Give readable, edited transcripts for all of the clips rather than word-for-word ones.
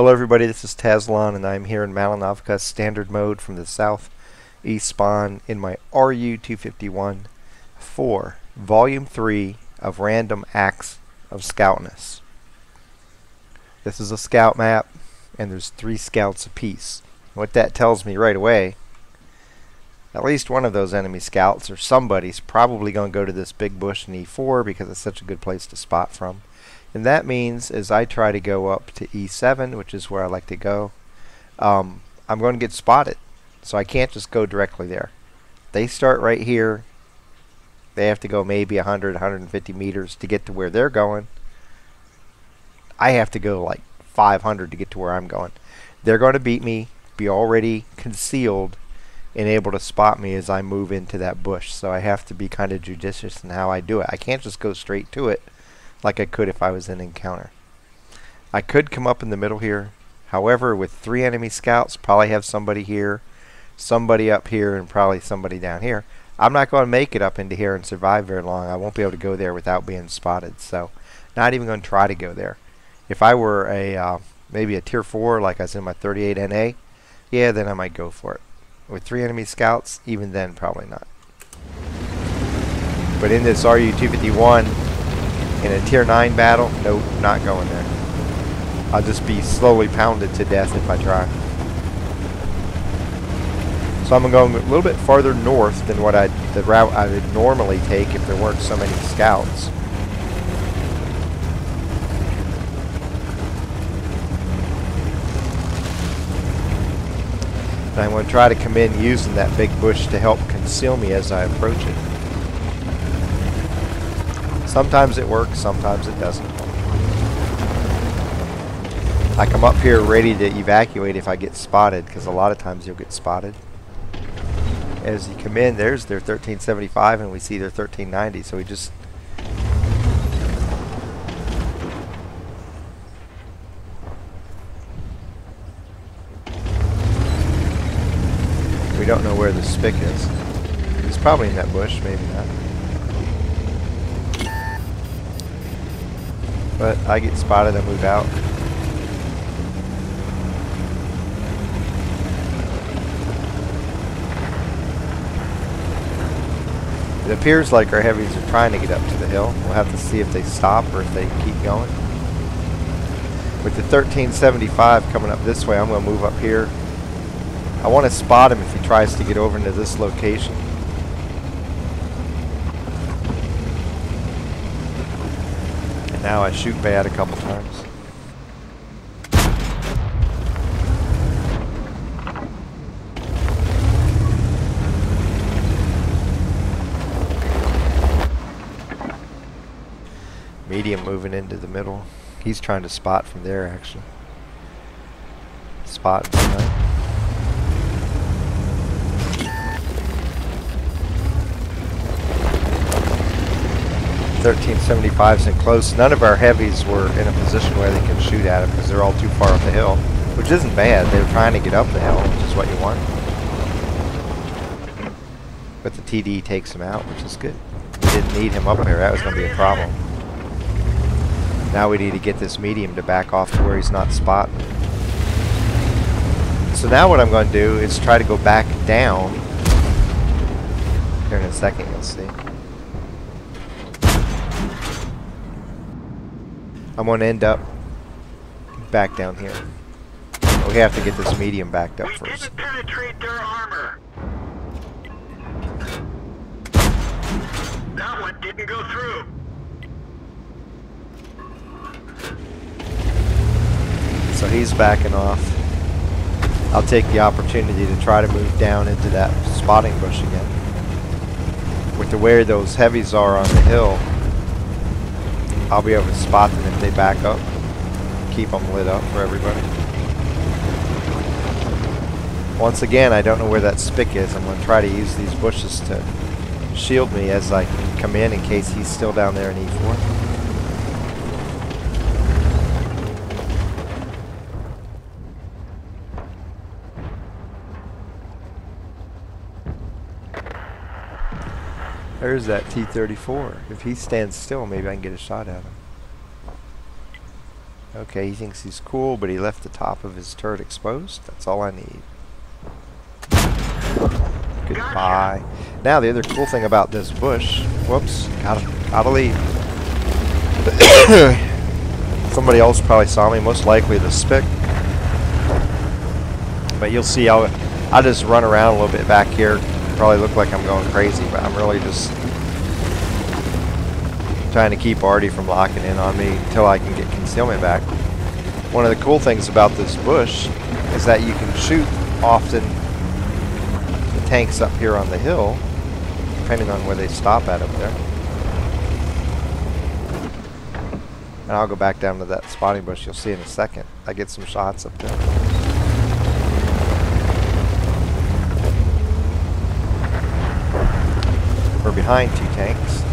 Hello everybody, this is Tazlon and I'm here in Malinavka standard mode from the southeast spawn in my RU-251 for Volume 3 of Random Acts of Scoutness. This is a scout map and there's 3 scouts apiece. What that tells me right away, at least one of those enemy scouts or somebody's probably going to go to this big bush in E4 because it's such a good place to spot from. And that means as I try to go up to E7, which is where I like to go, I'm going to get spotted. So I can't just go directly there. They start right here. They have to go maybe 100, 150 meters to get to where they're going. I have to go like 500 to get to where I'm going. They're going to beat me, be already concealed, and able to spot me as I move into that bush. So I have to be kind of judicious in how I do it. I can't just go straight to it like I could if I was in encounter. I could come up in the middle here. However, with 3 enemy scouts, probably have somebody here, somebody up here, and probably somebody down here. I'm not going to make it up into here and survive very long. I won't be able to go there without being spotted. So, not even going to try to go there. If I were a maybe a tier 4, like I was in my 38 NA, yeah, then I might go for it. With 3 enemy scouts, even then, probably not. But in this RU-251, in a tier 9 battle, nope, not going there. I'll just be slowly pounded to death if I try. So I'm going to go a little bit farther north than what the route I would normally take if there weren't so many scouts. And I'm going to try to come in using that big bush to help conceal me as I approach it. Sometimes it works, sometimes it doesn't. I come up here ready to evacuate if I get spotted, because a lot of times you'll get spotted. As you come in, there's their 1375 and we see their 1390, so we just... We don't know where the spick is. He's probably in that bush, maybe not. But I get spotted and move out. It appears like our heavies are trying to get up to the hill. We'll have to see if they stop or if they keep going. With the 1375 coming up this way, I'm going to move up here. I want to spot him if he tries to get over into this location. Now I shoot bad a couple times. Medium moving into the middle. He's trying to spot from there actually. Spot from there. 1375's in close. None of our heavies were in a position where they can shoot at him because they're all too far up the hill, which isn't bad. They were trying to get up the hill, which is what you want. But the TD takes him out, which is good. We didn't need him up here. That was going to be a problem. Now we need to get this medium to back off to where he's not spotting. So now what I'm going to do is try to go back down. Here in a second, you'll see. I'm going to end up back down here. We have to get this medium backed up first. Didn't penetrate their armor. That one didn't go through. So he's backing off. I'll take the opportunity to try to move down into that spotting bush again. With the way those heavies are on the hill, I'll be able to spot them if they back up. Keep them lit up for everybody. Once again, I don't know where that spick is. I'm going to try to use these bushes to shield me as I come in case he's still down there in E4. There's that T-34. If he stands still, maybe I can get a shot at him. Okay, he thinks he's cool, but he left the top of his turret exposed. That's all I need. Goodbye. Now the other cool thing about this bush, whoops, gotta leave. Somebody else probably saw me, most likely the Spic. But you'll see I'll just run around a little bit back here. Probably look like I'm going crazy, but I'm really just trying to keep Artie from locking in on me until I can get concealment back. One of the cool things about this bush is that you can shoot often the tanks up here on the hill, depending on where they stop at up there. And I'll go back down to that spotting bush. You'll see in a second. I get some shots up there. We're behind 2 tanks.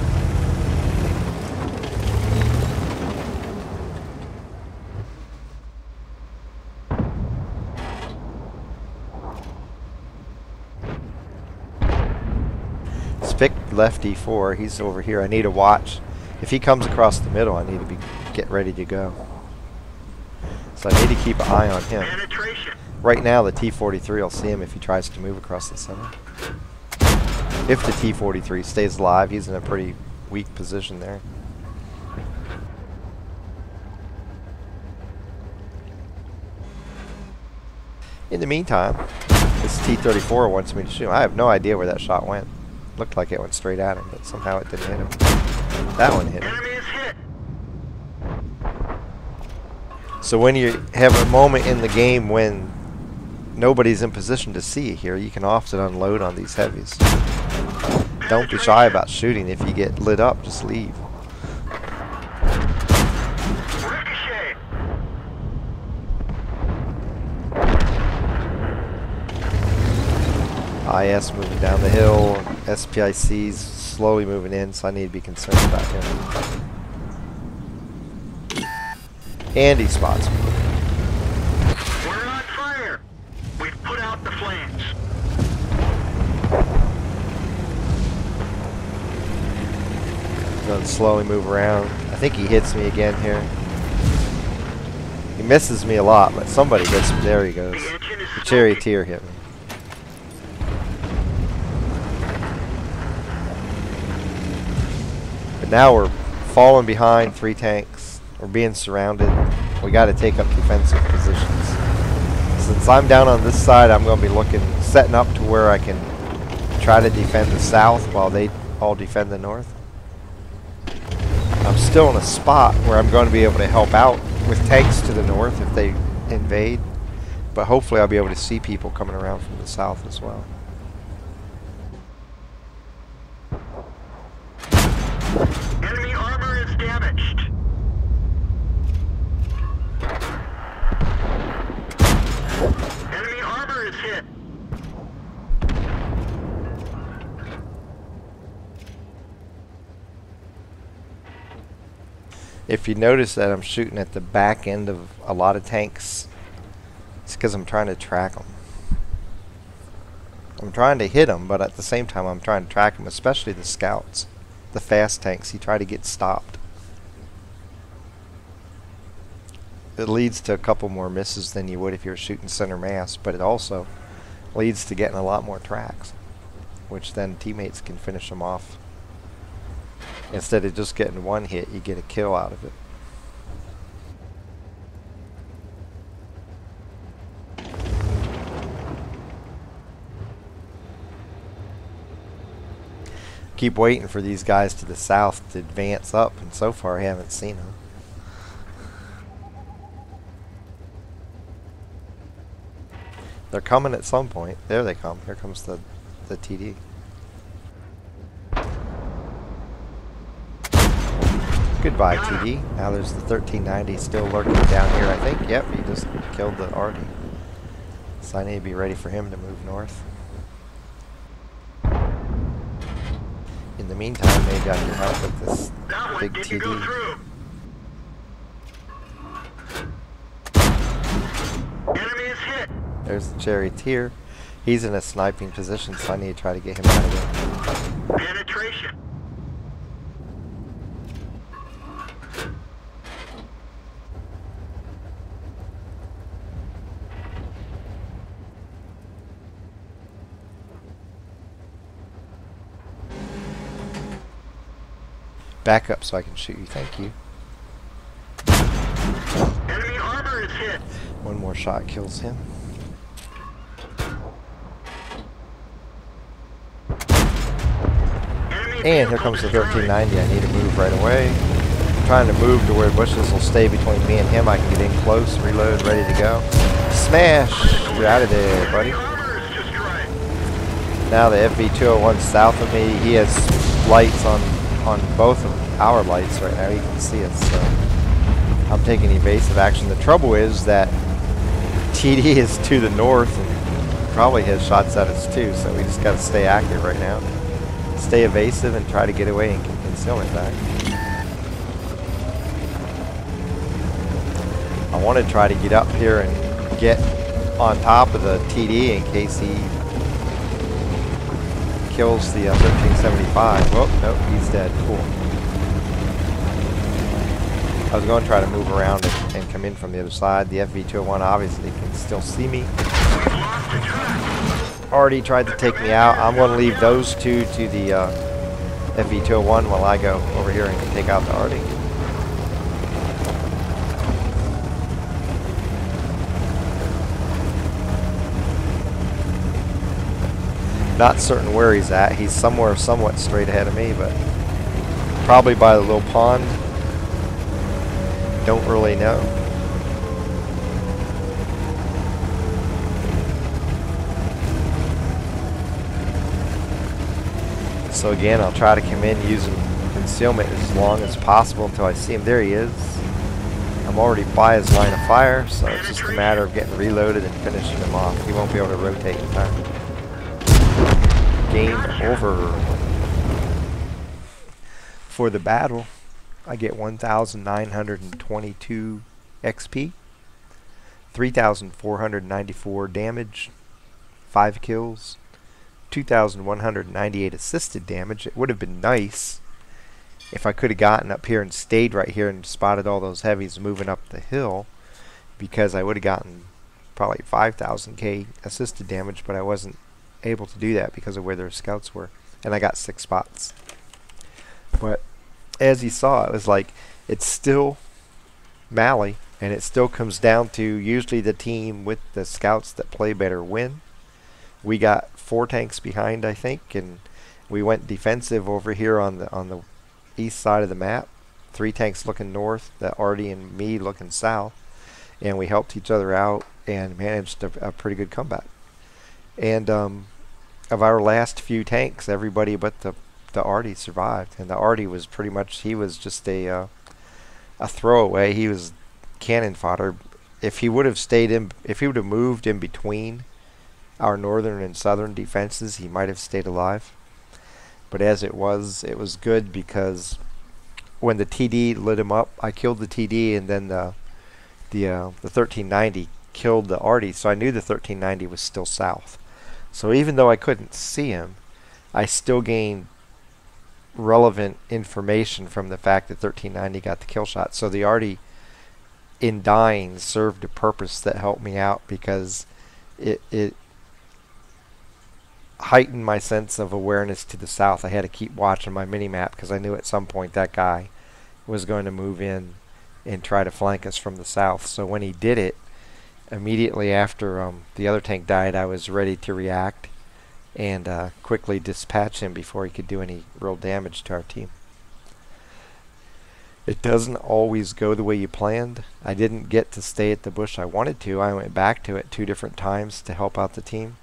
Spic left E4. He's over here. I need to watch. If he comes across the middle, I need to get ready to go. So I need to keep an eye on him. Right now, the T-43 will see him if he tries to move across the center. If the T-43 stays alive, he's in a pretty weak position there. In the meantime, this T-34 wants me to shoot him. I have no idea where that shot went. Looked like it went straight at him, but somehow it didn't hit him. That one hit him. So when you have a moment in the game when nobody's in position to see you here, you can often unload on these heavies. Don't be shy about shooting. If you get lit up, just leave. IS moving down the hill. SPIC's slowly moving in, so I need to be concerned about him. And he spots me. We're on fire. We've put out the flames. Going to slowly move around. I think he hits me again here. He misses me a lot, but somebody hits me. There he goes. The charioteer hit me. But now we're falling behind 3 tanks. We're being surrounded. We got to take up defensive positions. Since I'm down on this side, I'm going to be setting up to where I can try to defend the south while they all defend the north. I'm still in a spot where I'm going to be able to help out with tanks to the north if they invade. But hopefully I'll be able to see people coming around from the south as well. Enemy armor is damaged. Enemy armor is hit. If you notice that I'm shooting at the back end of a lot of tanks, it's because I'm trying to track them. I'm trying to hit them, but at the same time I'm trying to track them, especially the scouts. The fast tanks, you try to get stopped. It leads to a couple more misses than you would if you were shooting center mass, but it also leads to getting a lot more tracks, which then teammates can finish them off. Instead of just getting one hit, you get a kill out of it. Keep waiting for these guys to the south to advance up, and so far I haven't seen them. They're coming at some point. There they come. Here comes the TD. Goodbye, TD. Now there's the 1390 still lurking down here, I think. Yep, he just killed the Artie. So I need to be ready for him to move north. In the meantime, maybe I can help with this big TD. Enemy is hit. There's the charioteer. He's in a sniping position, so I need to try to get him out of there. Penetration. back up so I can shoot you. Thank you. Enemy armor is hit. One more shot kills him. And here comes the 1390. I need to move right away. I'm trying to move to where bushes will stay between me and him. I can get in close, reload, ready to go. Smash! You're out of there, buddy. Now the FV201 south of me, he has lights on both of our lights right now. You can see us. So I'm taking evasive action. The trouble is that TD is to the north and probably has shots at us too. So we just got to stay active right now. Stay evasive and try to get away and get concealment back. I want to try to get up here and get on top of the TD in case he kills the 1375. Well, nope, he's dead. Cool. I was going to try to move around and come in from the other side. The FV201 obviously can still see me. Already tried to take me out. I'm going to leave those two to the FV201 while I go over here and take out the Artie. Not certain where he's at. He's somewhere somewhat straight ahead of me, but probably by the little pond. Don't really know. So again, I'll try to come in using concealment as long as possible until I see him. There he is. I'm already by his line of fire, so it's just a matter of getting reloaded and finishing him off. He won't be able to rotate in time. Game over. For the battle, I get 1,922 XP, 3,494 damage, 5 kills, 2,198 assisted damage. It would have been nice if I could have gotten up here and stayed right here and spotted all those heavies moving up the hill, because I would have gotten probably 5,000 assisted damage, but I wasn't able to do that because of where their scouts were, and I got 6 spots. But as you saw, it was like, it's still Mali, and it still comes down to usually the team with the scouts that play better win. We got 4 tanks behind, I think, and we went defensive over here on the east side of the map. 3 tanks looking north, the Artie and me looking south, and we helped each other out and managed a pretty good comeback. And of our last few tanks, everybody but the Artie survived, and the Artie was pretty much, he was just a throwaway. He was cannon fodder. If he would have stayed in, if he would have moved in between our northern and southern defenses, he might have stayed alive. But as it was good, because when the TD lit him up, I killed the TD, and then the 1390 killed the Artie, so I knew the 1390 was still south. So even though I couldn't see him, I still gained relevant information from the fact that 1390 got the kill shot. So the Artie, in dying, served a purpose that helped me out, because it heightened my sense of awareness to the south. I had to keep watching my mini-map because I knew at some point that guy was going to move in and try to flank us from the south. So when he did it, immediately after the other tank died, I was ready to react and quickly dispatch him before he could do any real damage to our team. It doesn't always go the way you planned. I didn't get to stay at the bush I wanted to. I went back to it 2 different times to help out the team.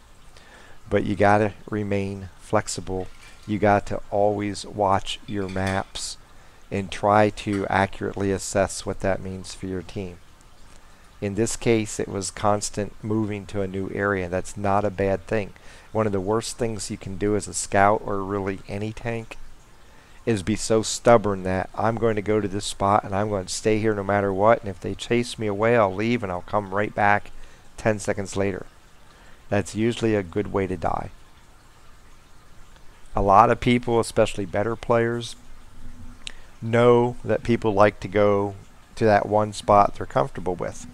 But you gotta remain flexible. You got to always watch your maps and try to accurately assess what that means for your team. In this case, it was constant moving to a new area. That's not a bad thing. One of the worst things you can do as a scout, or really any tank, is be so stubborn that I'm going to go to this spot and I'm going to stay here no matter what, and if they chase me away, I'll leave and I'll come right back 10 seconds later. That's usually a good way to die. A lot of people, especially better players, know that people like to go to that one spot they're comfortable with.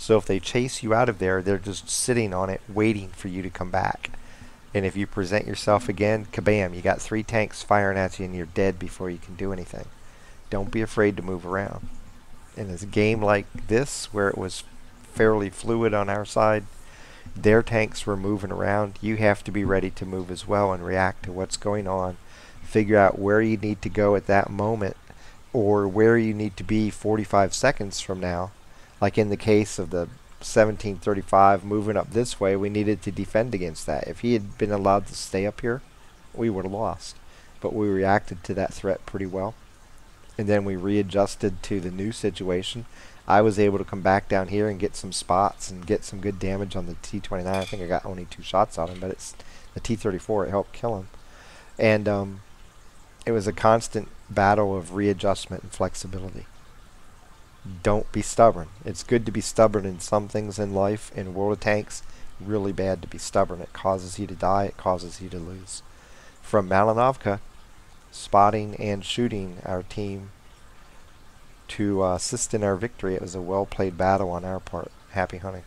So if they chase you out of there, they're just sitting on it waiting for you to come back. And if you present yourself again, kabam, you got 3 tanks firing at you and you're dead before you can do anything. Don't be afraid to move around. In a game like this, where it was fairly fluid on our side, their tanks were moving around. You have to be ready to move as well and react to what's going on. Figure out where you need to go at that moment, or where you need to be 45 seconds from now. Like in the case of the 1735 moving up this way, we needed to defend against that. If he had been allowed to stay up here, we would have lost. But we reacted to that threat pretty well. And then we readjusted to the new situation. I was able to come back down here and get some spots and get some good damage on the T-29. I think I got only 2 shots on him, but it's the T-34. It helped kill him. And it was a constant battle of readjustment and flexibility. Don't be stubborn. It's good to be stubborn in some things in life. In World of Tanks, really bad to be stubborn. It causes you to die. It causes you to lose. From Malinovka, spotting and shooting our team to assist in our victory. It was a well-played battle on our part. Happy hunting.